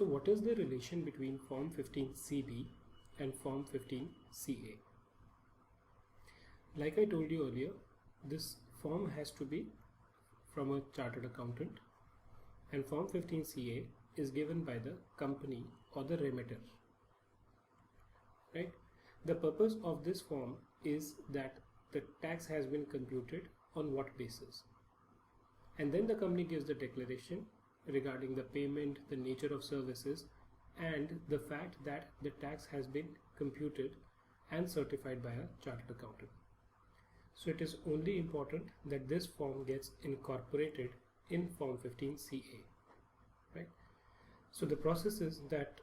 So what is the relation between Form 15CB and Form 15CA? Like I told you earlier, this form has to be from a chartered accountant, and Form 15CA is given by the company or the remitter, right? The purpose of this form is that the tax has been computed on what basis, and then the company gives the declaration regarding the payment, the nature of services, and the fact that the tax has been computed and certified by a chartered accountant. So it is only important that this form gets incorporated in Form 15CA, right? So the process is that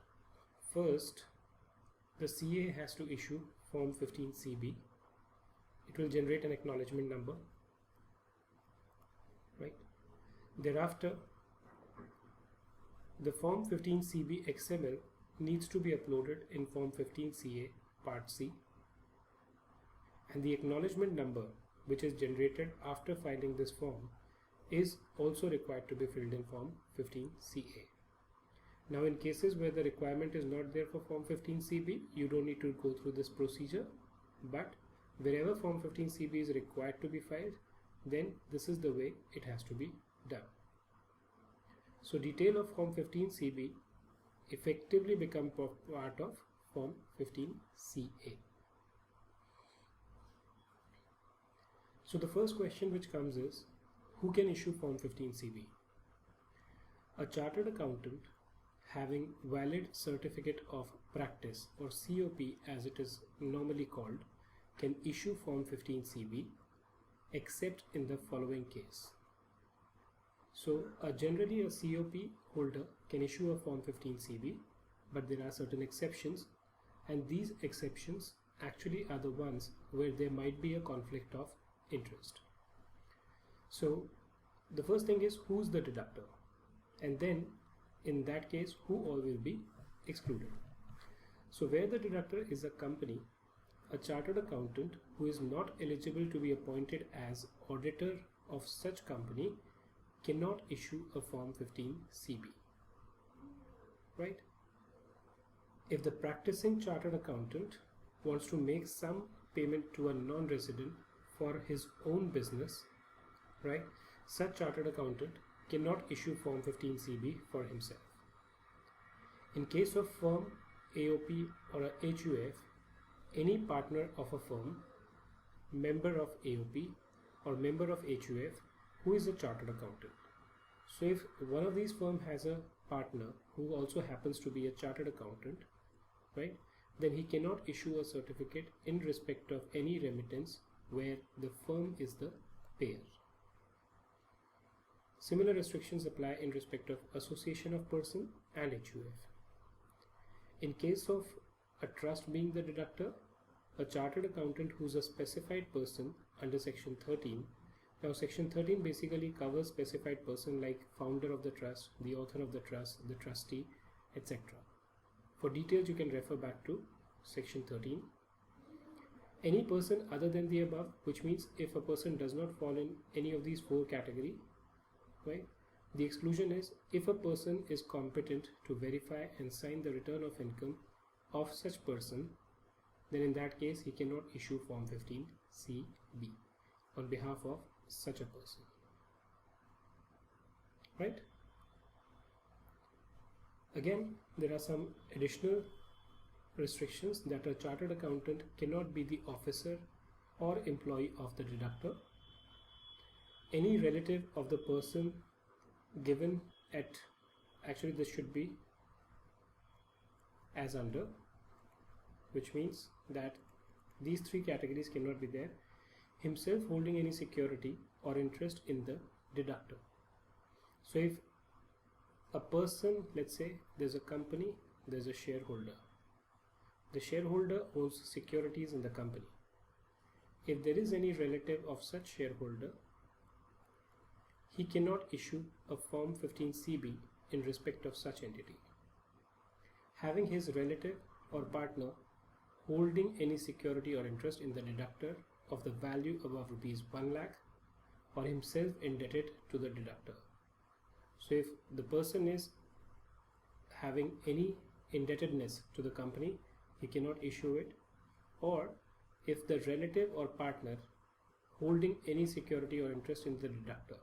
first the CA has to issue Form 15CB. It will generate an acknowledgement number, right? Thereafter, the Form 15CB XML needs to be uploaded in Form 15CA Part C, and the acknowledgement number, which is generated after filing this form, is also required to be filled in Form 15CA. Now in cases where the requirement is not there for Form 15CB, you don't need to go through this procedure, but wherever Form 15CB is required to be filed, then this is the way it has to be done. So detail of Form 15CB effectively become part of Form 15CA. So the first question which comes is, who can issue Form 15CB? A chartered accountant having valid certificate of practice, or COP as it is normally called, can issue Form 15CB except in the following case. So generally a COP holder can issue a Form 15CB, but there are certain exceptions, and these exceptions actually are the ones where there might be a conflict of interest. So the first thing is, who's the deductor, and then in that case who all will be excluded. So where the deductor is a company, a chartered accountant who is not eligible to be appointed as auditor of such company cannot issue a Form 15CB, right? If the practicing chartered accountant wants to make some payment to a non-resident for his own business, right, such chartered accountant cannot issue Form 15CB for himself. In case of firm, AOP or a HUF, any partner of a firm, member of AOP or member of HUF who is a chartered accountant. So if one of these firms has a partner who also happens to be a chartered accountant, right, then he cannot issue a certificate in respect of any remittance where the firm is the payer. Similar restrictions apply in respect of association of person and HUF. In case of a trust being the deductor, a chartered accountant who is a specified person under Section 13. Now Section 13 basically covers specified person like founder of the trust, the author of the trust, the trustee, etc. For details you can refer back to Section 13. Any person other than the above, which means if a person does not fall in any of these four categories, right, the exclusion is if a person is competent to verify and sign the return of income of such person, then in that case he cannot issue Form 15CB on behalf of such a person, right? Again, there are some additional restrictions that a chartered accountant cannot be the officer or employee of the deductor. Any relative of the person given at, actually this should be as under, which means that these three categories cannot be there. Himself holding any security or interest in the deductor. So if a person, let's say there's a company, there's a shareholder. The shareholder owns securities in the company. If there is any relative of such shareholder, he cannot issue a Form 15CB in respect of such entity. Having his relative or partner holding any security or interest in the deductor of the value above rupees 1 lakh, or himself indebted to the deductor. So if the person is having any indebtedness to the company, he cannot issue it. Or if the relative or partner holding any security or interest in the deductor.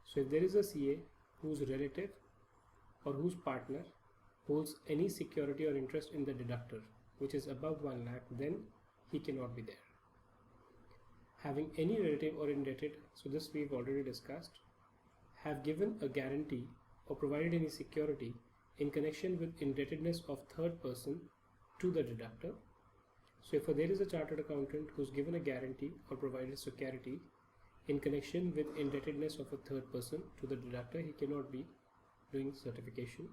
So if there is a CA whose relative or whose partner holds any security or interest in the deductor which is above 1 lakh, then he cannot be there. Having any relative or indebted, so this we've already discussed, have given a guarantee or provided any security in connection with indebtedness of third person to the deductor. So if there is a chartered accountant who's given a guarantee or provided security in connection with indebtedness of a third person to the deductor, he cannot be doing certification.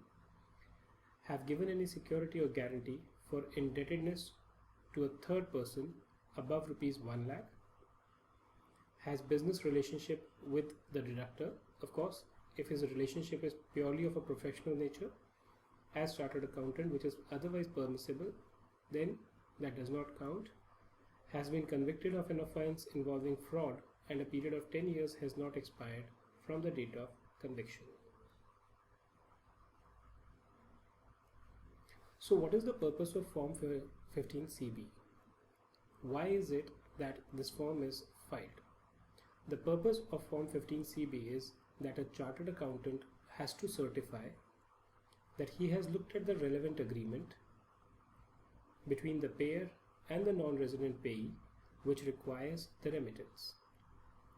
Have given any security or guarantee for indebtedness to a third person above rupees 1 lakh. Has business relationship with the deductor. Of course, if his relationship is purely of a professional nature as chartered accountant, which is otherwise permissible, then that does not count. Has been convicted of an offence involving fraud and a period of 10 years has not expired from the date of conviction. So what is the purpose of Form 15 CB? Why is it that this form is filed? The purpose of Form 15 CB is that a chartered accountant has to certify that he has looked at the relevant agreement between the payer and the non-resident payee which requires the remittance,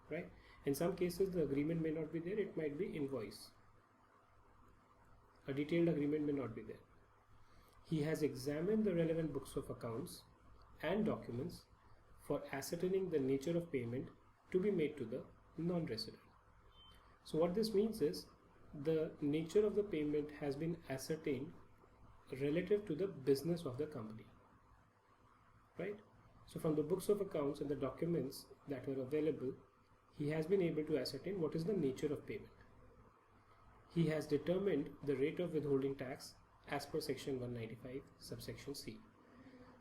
right? In some cases the agreement may not be there, it might be invoice. A detailed agreement may not be there. He has examined the relevant books of accounts and documents for ascertaining the nature of payment to be made to the non-resident. So what this means is the nature of the payment has been ascertained relative to the business of the company, right? So from the books of accounts and the documents that were available, he has been able to ascertain what is the nature of payment. He has determined the rate of withholding tax as per section 195 subsection C.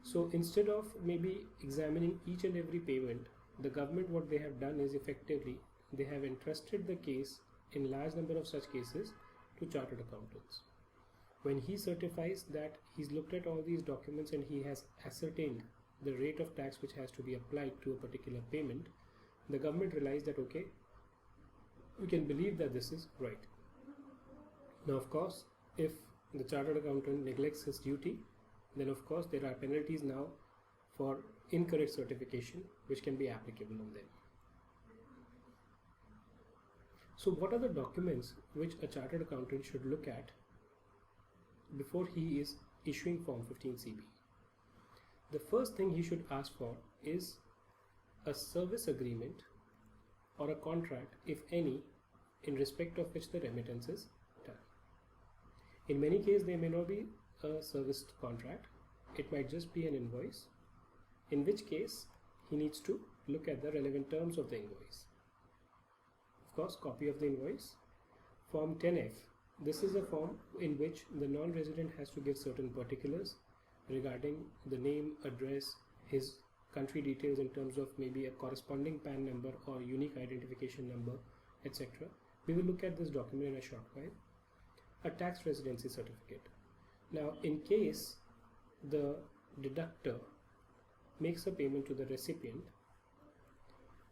So instead of maybe examining each and every payment, the government, what they have done is effectively they have entrusted the case in large number of such cases to chartered accountants. When he certifies that he's looked at all these documents and he has ascertained the rate of tax which has to be applied to a particular payment, the government realized that okay, we can believe that this is right. Now of course, if the chartered accountant neglects his duty, then of course there are penalties now for incorrect certification which can be applicable on them. So what are the documents which a chartered accountant should look at before he is issuing Form 15 CB? The first thing he should ask for is a service agreement or a contract, if any, in respect of which the remittance is done. In many cases there may not be a service contract, it might just be an invoice, in which case he needs to look at the relevant terms of the invoice. Of course, copy of the invoice. Form 10F, this is a form in which the non-resident has to give certain particulars regarding the name, address, his country details in terms of maybe a corresponding PAN number or unique identification number, etc. We will look at this document in a short while. A tax residency certificate. Now in case the deductor makes a payment to the recipient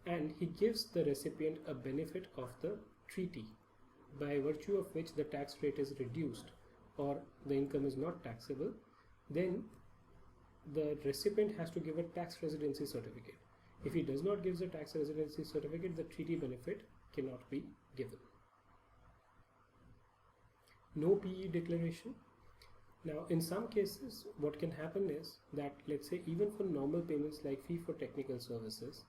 and he gives the recipient a benefit of the treaty by virtue of which the tax rate is reduced or the income is not taxable, then the recipient has to give a tax residency certificate. If he does not give the tax residency certificate, the treaty benefit cannot be given. No PE declaration. Now in some cases what can happen is that, let's say, even for normal payments like fee for technical services,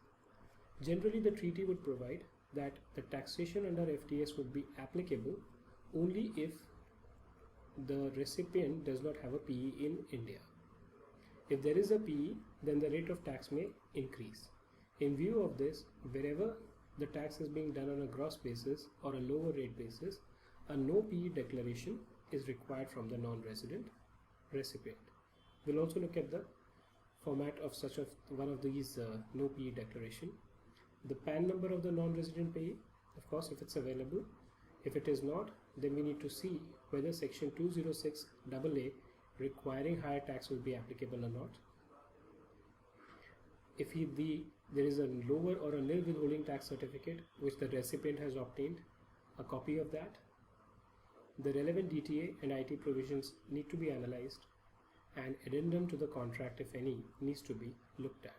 generally the treaty would provide that the taxation under FTS would be applicable only if the recipient does not have a PE in India. If there is a PE, then the rate of tax may increase. In view of this, wherever the tax is being done on a gross basis or a lower rate basis, a no PE declaration is required from the non-resident recipient. We'll also look at the format of such of one of these no PE declaration. The PAN number of the non-resident payee, of course, if it's available. If it is not, then we need to see whether section 206 AA requiring higher tax will be applicable or not. If there is a lower or a nil withholding tax certificate which the recipient has obtained, a copy of that. The relevant DTA and IT provisions need to be analyzed, and addendum to the contract, if any, needs to be looked at.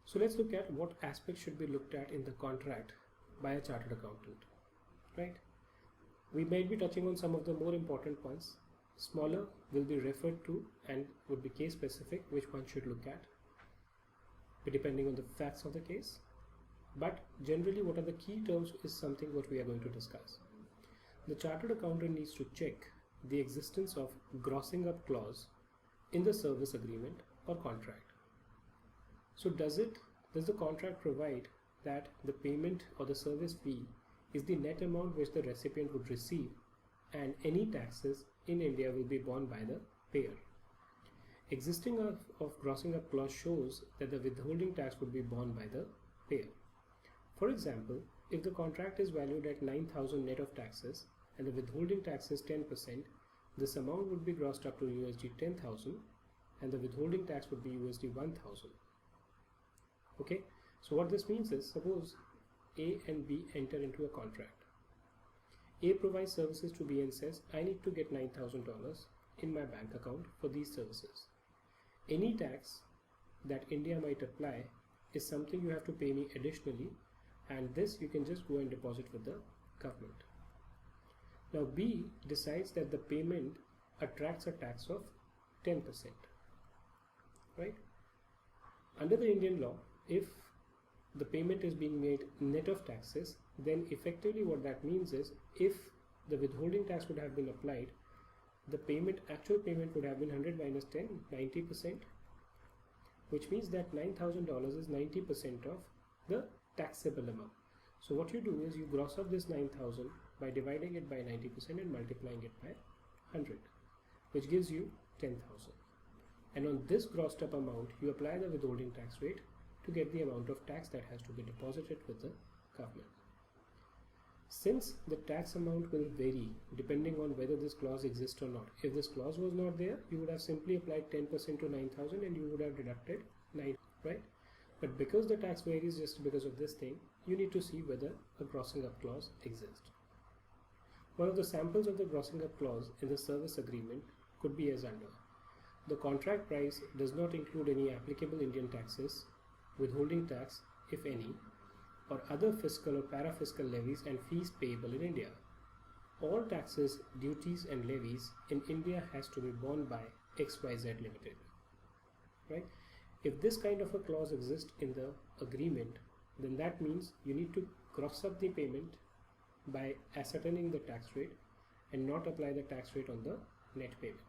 So let's look at what aspects should be looked at in the contract by a chartered accountant, right? We might be touching on some of the more important points. Smaller will be referred to and would be case specific, which one should look at depending on the facts of the case. But generally, what are the key terms is something what we are going to discuss. The chartered accountant needs to check the existence of grossing up clause in the service agreement or contract. So does the contract provide that the payment or the service fee is the net amount which the recipient would receive, and any taxes in India will be borne by the payer? Existing of grossing up clause shows that the withholding tax would be borne by the payer. For example, if the contract is valued at 9,000 net of taxes and the withholding tax is 10%, this amount would be grossed up to $10,000 and the withholding tax would be $1,000. Okay, so what this means is, suppose A and B enter into a contract. A provides services to B and says, I need to get $9,000 in my bank account for these services. Any tax that India might apply is something you have to pay me additionally, and this you can just go and deposit with the government. Now B decides that the payment attracts a tax of 10%, right? Under the Indian law, if the payment is being made net of taxes, then effectively what that means is, if the withholding tax would have been applied, the actual payment would have been 100 minus 10, 90%, which means that $9,000 is 90% of the taxable amount. So what you do is you gross up this 9,000 by dividing it by 90% and multiplying it by 100, which gives you 10,000. And on this grossed up amount, you apply the withholding tax rate to get the amount of tax that has to be deposited with the government. Since the tax amount will vary depending on whether this clause exists or not. If this clause was not there, you would have simply applied 10% to 9,000 and you would have deducted 9, right? But because the tax varies just because of this thing, you need to see whether a grossing up clause exists. One of the samples of the grossing up clause in the service agreement could be as under. The contract price does not include any applicable Indian taxes, withholding tax, if any, or other fiscal or parafiscal levies and fees payable in India. All taxes, duties and levies in India has to be borne by XYZ Limited, right? If this kind of a clause exists in the agreement, then that means you need to gross up the payment by ascertaining the tax rate and not apply the tax rate on the net payment.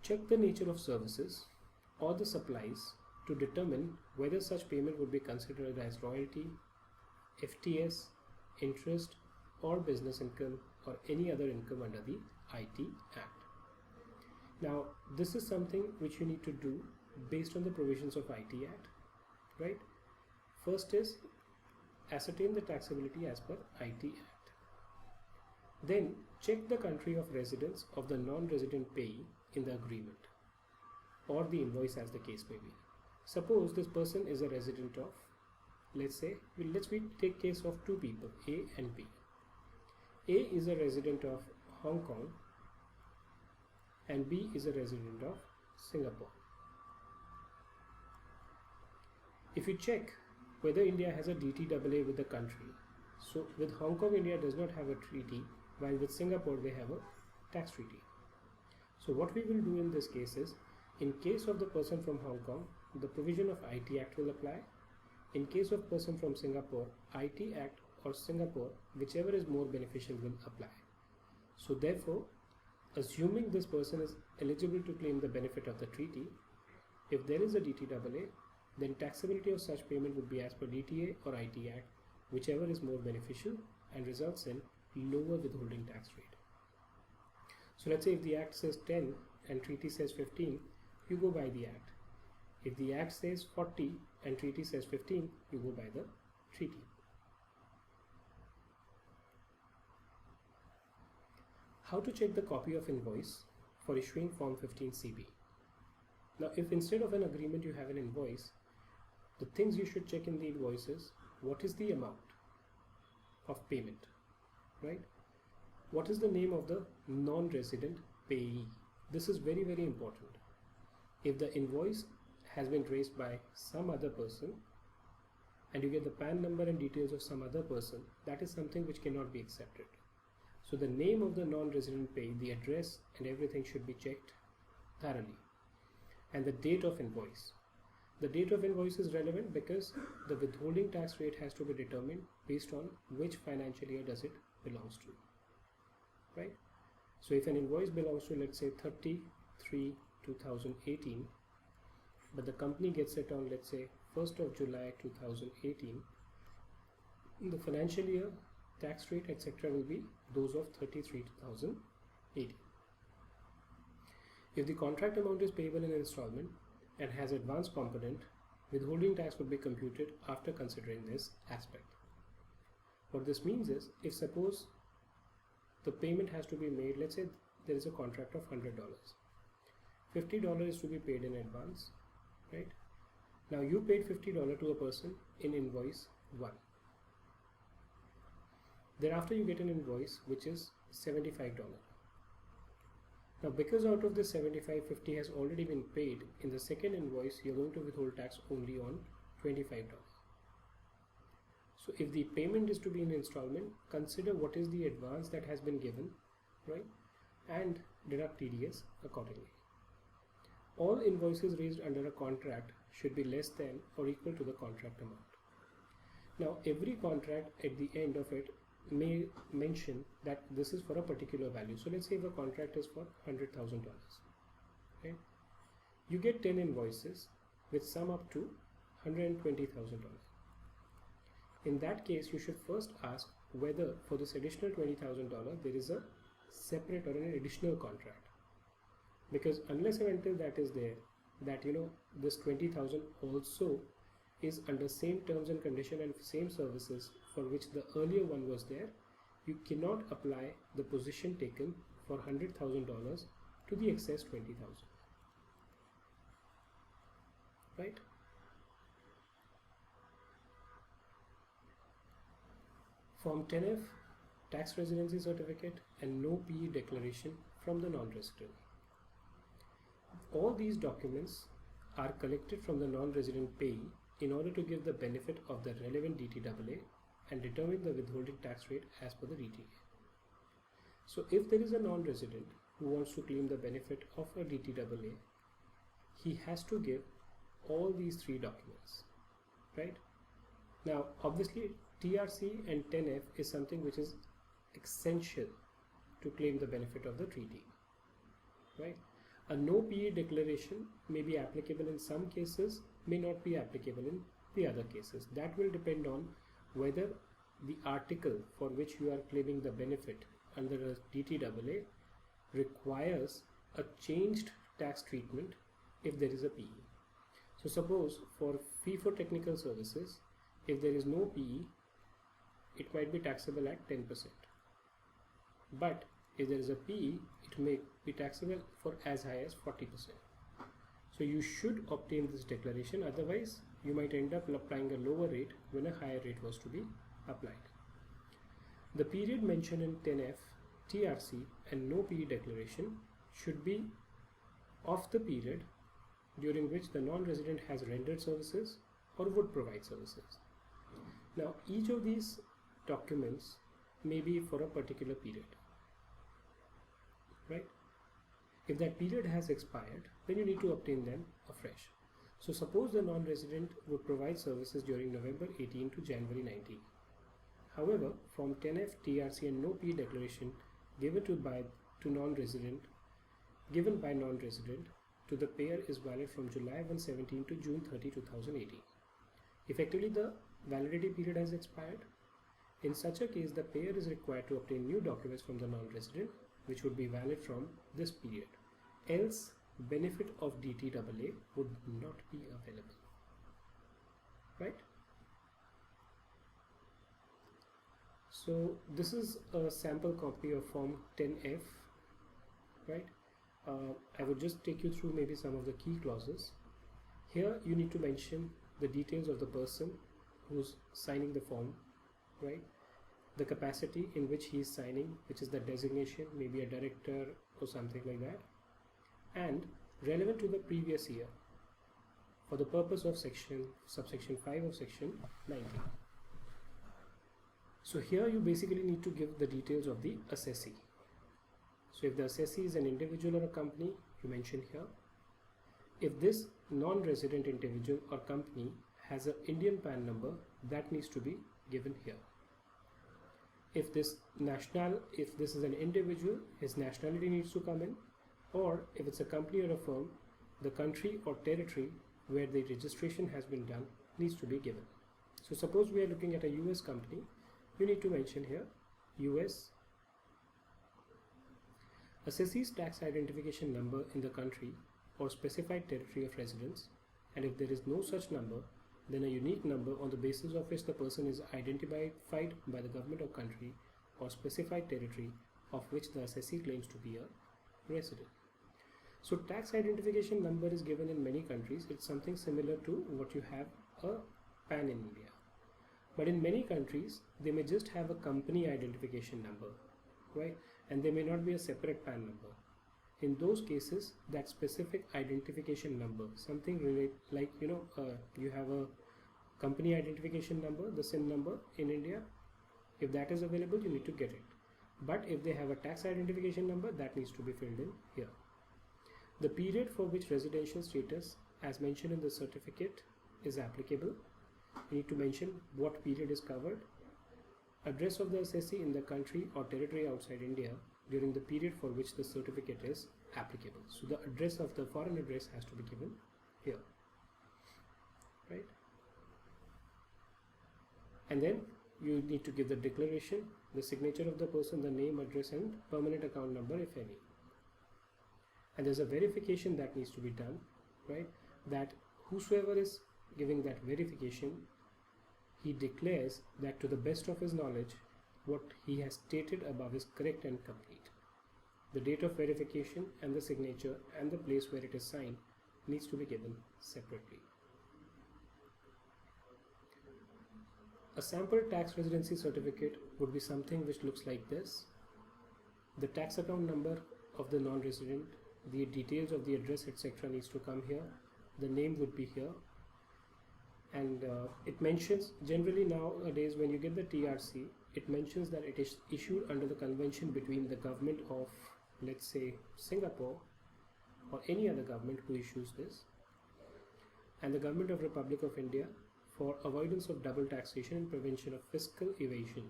Check the nature of services or the supplies to determine whether such payment would be considered as royalty, FTS, interest, or business income, or any other income under the IT Act. Now, this is something which you need to do based on the provisions of IT Act, right? First is ascertain the taxability as per IT Act. Then check the country of residence of the non-resident payee in the agreement or the invoice, as the case may be. Suppose this person is a resident of, let's take case of two people, A and B. A is a resident of Hong Kong and B is a resident of Singapore. If you check whether India has a DTAA with the country, so with Hong Kong, India does not have a treaty, while with Singapore they have a tax treaty. So what we will do in this case is, in case of the person from Hong Kong, the provision of IT Act will apply. In case of person from Singapore, IT Act or Singapore, whichever is more beneficial, will apply. So therefore, assuming this person is eligible to claim the benefit of the treaty, if there is a DTAA, then taxability of such payment would be as per DTA or IT Act, whichever is more beneficial and results in lower withholding tax rate. So let's say if the Act says 10 and treaty says 15, you go by the act. If the act says 40 and treaty says 15, you go by the treaty. How to check the copy of invoice for issuing Form 15 CB? Now, if instead of an agreement you have an invoice, the things you should check in the invoice is what is the amount of payment, right? What is the name of the non-resident payee? This is very, very important. If the invoice has been raised by some other person and you get the PAN number and details of some other person, that is something which cannot be accepted. So the name of the non-resident payee, the address and everything should be checked thoroughly. And the date of invoice. The date of invoice is relevant because the withholding tax rate has to be determined based on which financial year does it belongs to, right? So if an invoice belongs to, let's say, 30/3/2018, but the company gets it on, let's say, 1st of July 2018, the financial year, tax rate, etc. will be those of 30/3/2018. If the contract amount is payable in installment and has advance component, withholding tax would be computed after considering this aspect. What this means is, if suppose the payment has to be made, let's say there is a contract of $100, $50 is to be paid in advance, right? Now you paid $50 to a person in invoice 1. Thereafter you get an invoice which is $75. Now because out of this 75, 50 has already been paid, in the second invoice you're going to withhold tax only on $25. So if the payment is to be in installment, consider what is the advance that has been given, right? And deduct TDS accordingly. All invoices raised under a contract should be less than or equal to the contract amount. Now every contract at the end of it may mention that this is for a particular value. So let's say if a contract is for $100,000, right? You get 10 invoices with sum up to $120,000. In that case, you should first ask whether for this additional $20,000 there is a separate or an additional contract, because unless and until that is there, that this 20,000 also is under same terms and condition and same services for which the earlier one was there, you cannot apply the position taken for $100,000 to the excess 20,000, right? Form 10F, tax residency certificate and no PE declaration from the non-resident. All these documents are collected from the non-resident payee in order to give the benefit of the relevant DTAA and determine the withholding tax rate as per the DTA. So if there is a non-resident who wants to claim the benefit of a DTAA, he has to give all these 3 documents, right? Now obviously TRC and 10F is something which is essential to claim the benefit of the treaty, right? A no PE declaration may be applicable in some cases, may not be applicable in the other cases. That will depend on whether the article for which you are claiming the benefit under a DTAA requires a changed tax treatment if there is a PE. So suppose for fee for technical services, if there is no PE, it might be taxable at 10%. But if there is a PE, it may be taxable for as high as 40%. So you should obtain this declaration, otherwise you might end up applying a lower rate when a higher rate was to be applied. The period mentioned in 10F, TRC and no PE declaration should be of the period during which the non-resident has rendered services or would provide services. Now each of these documents may be for a particular period, right? If that period has expired, then you need to obtain them afresh. So suppose the non-resident would provide services during November 18 to January 19. However, from 10F, TRC and no PE declaration given by non-resident to the payer is valid from July 1, to June 30, 2018. Effectively, the validity period has expired. In such a case, the payer is required to obtain new documents from the non-resident which would be valid from this period. Else, benefit of DTAA would not be available, right? So this is a sample copy of Form 10F, right? I would just take you through maybe some of the key clauses. Here you need to mention the details of the person who's signing the form, right? The capacity in which he is signing, which is the designation, maybe a director or something like that, and relevant to the previous year for the purpose of subsection 5 of section 19. So here you basically need to give the details of the assessee. So if the assessee is an individual or a company, you mention here. If this non-resident individual or company has an Indian PAN number, that needs to be given here. If this is an individual, his nationality needs to come in, or if it's a company or a firm, the country or territory where the registration has been done needs to be given. So suppose we are looking at a US company, you need to mention here US. Assessee's tax identification number in the country or specified territory of residence, and if there is no such number, then a unique number on the basis of which the person is identified by the government of country or specified territory of which the assessee claims to be a resident. So tax identification number is given in many countries. It's something similar to what you have a PAN in India. But in many countries, they may just have a company identification number, right? And they may not be a separate PAN number. In those cases, that specific identification number, something like, you have a company identification number, the SIN number in India, if that is available, you need to get it. But if they have a tax identification number, that needs to be filled in here. The period for which residential status, as mentioned in the certificate, is applicable. You need to mention what period is covered, address of the assessee in the country or territory outside India during the period for which the certificate is applicable. So the address of the foreign address has to be given here, right? And then you need to give the declaration, the signature of the person, the name, address, and permanent account number, if any. And there's a verification that needs to be done, right? That whosoever is giving that verification, he declares that to the best of his knowledge, what he has stated above is correct and complete. The date of verification and the signature and the place where it is signed needs to be given separately. A sample tax residency certificate would be something which looks like this. The tax account number of the non-resident, the details of the address, etc. needs to come here. The name would be here. And it mentions, generally nowadays when you get the TRC, it mentions that it is issued under the convention between the government of, let's say, Singapore or any other government who issues this, and the government of Republic of India for avoidance of double taxation and prevention of fiscal evasion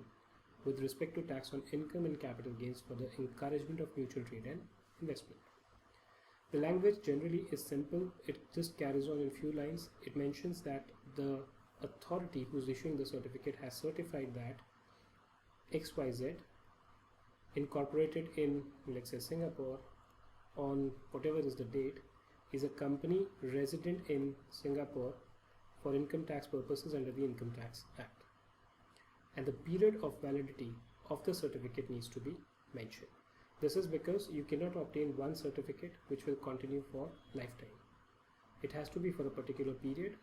with respect to tax on income and capital gains for the encouragement of mutual trade and investment. The language generally is simple. It just carries on in few lines. It mentions that the authority who is issuing the certificate has certified that XYZ incorporated in, let's say, Singapore on whatever is the date, is a company resident in Singapore for income tax purposes under the Income Tax Act. And the period of validity of the certificate needs to be mentioned. This is because you cannot obtain one certificate which will continue for lifetime. It has to be for a particular period,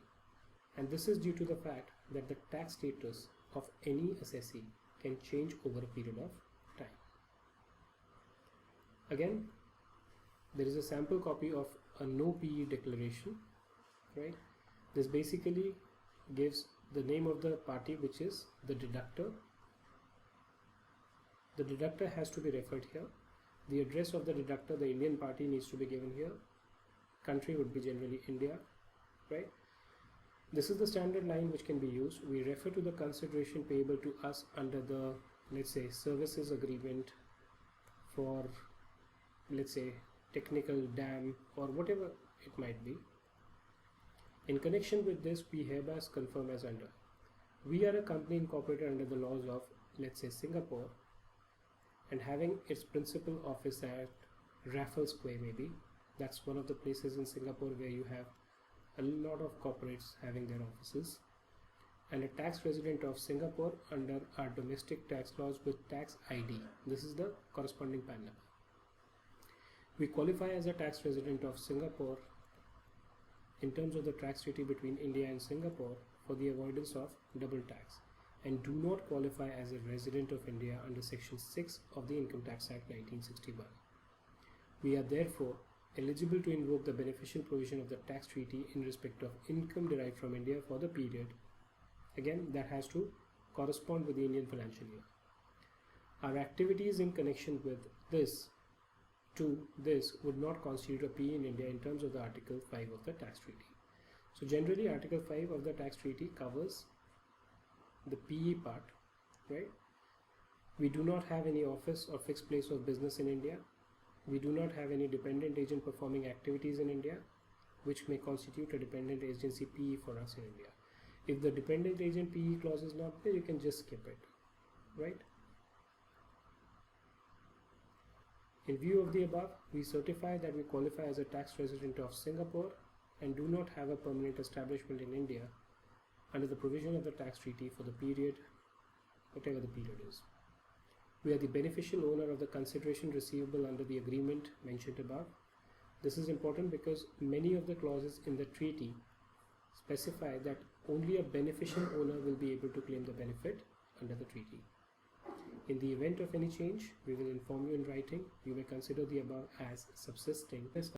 and this is due to the fact that the tax status of any assessee can change over a period of time. Again, there is a sample copy of a no PE declaration, right? This basically gives the name of the party, which is the deductor. The deductor has to be referred here. The address of the deductor, the Indian party, needs to be given here. Country would be generally India, right? This is the standard line which can be used. We refer to the consideration payable to us under the, let's say, services agreement for, let's say, technical dam or whatever it might be. In connection with this, we hereby confirm as under. We are a company incorporated under the laws of, let's say, Singapore, and having its principal office at Raffles Quay maybe, That's one of the places in Singapore where you have a lot of corporates having their offices. And a tax resident of Singapore under our domestic tax laws with tax ID. This is the corresponding PAN number. We qualify as a tax resident of Singapore in terms of the tax treaty between India and Singapore for the avoidance of double tax, and do not qualify as a resident of India under Section 6 of the Income Tax Act 1961. We are therefore eligible to invoke the beneficial provision of the tax treaty in respect of income derived from India for the period. Again, that has to correspond with the Indian financial year. Our activities in connection with this would not constitute a PE in India in terms of the Article 5 of the tax treaty. So generally Article 5 of the tax treaty covers the PE part, right? We do not have any office or fixed place of business in India. We do not have any dependent agent performing activities in India, which may constitute a dependent agency PE for us in India. If the dependent agent PE clause is not there, you can just skip it, right? In view of the above, we certify that we qualify as a tax resident of Singapore and do not have a permanent establishment in India under the provision of the tax treaty for the period, whatever the period is. We are the beneficial owner of the consideration receivable under the agreement mentioned above. This is important because many of the clauses in the treaty specify that only a beneficial owner will be able to claim the benefit under the treaty. In the event of any change, we will inform you in writing. You may consider the above as subsisting.